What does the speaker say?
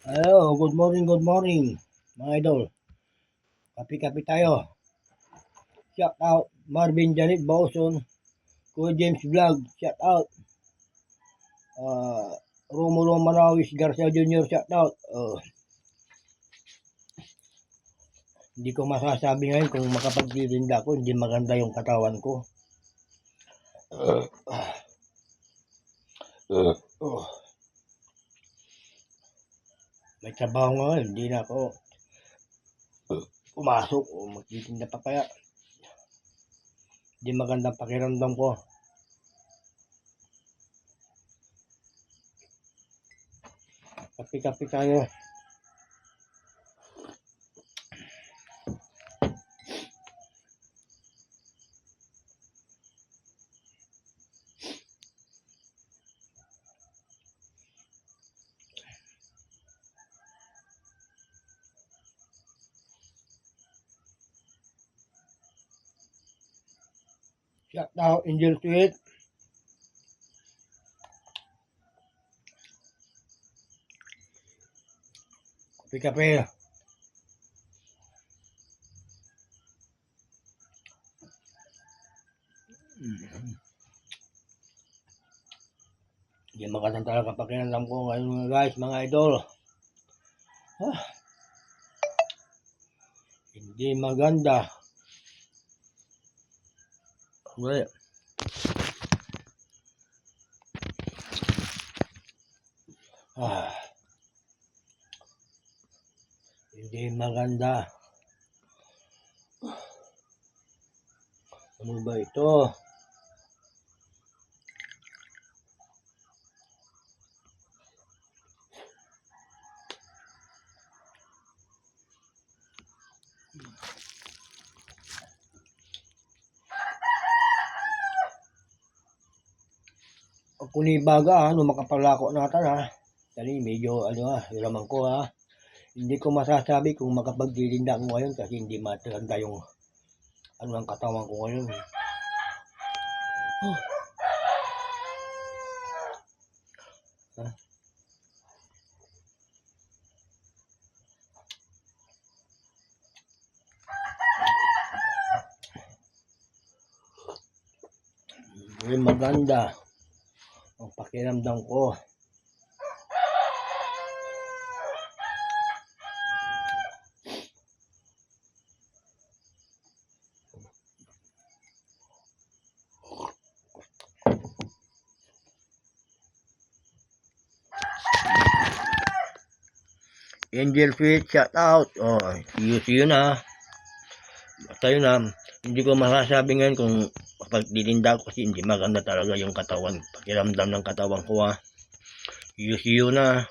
Hello, good morning, mga idol. Kapi-kapi tayo. Shout out Marvin Janet Bauson, Kuya James Vlog, shout out. Romulo Manawis Garcia Jr., shout out. Hindi ko masasabi ngayon kung makapagtitinda ako, hindi maganda yung katawan ko. May trabaho ngayon, hindi na ako pumasok o magtitinda pa kaya. Hindi magandang pakiramdam ko. Kapi-kapi tayo. Shout out Angel Sweet. Kapi-kapi. Hindi magandang talaga pakiramdam ko ngayon guys, mga idol. Hindi maganda. Okay. Hindi maganda. Ano ba ito? Kung ibaga, makapalako natin ha. Dali, medyo hiraman ko ha. Hindi ko masasabi kung makapagtitinda ako ngayon kasi hindi mataganda yung ang katawan ko ngayon. Hindi maganda ang pakiramdam ko. Angel Sweet, shout out. See you na. Basta yun na. Hindi ko masasabi ngayon kung pagtitinda ko kasi hindi maganda talaga yung katawan. Pakiramdam ng katawan ko ha. See you na.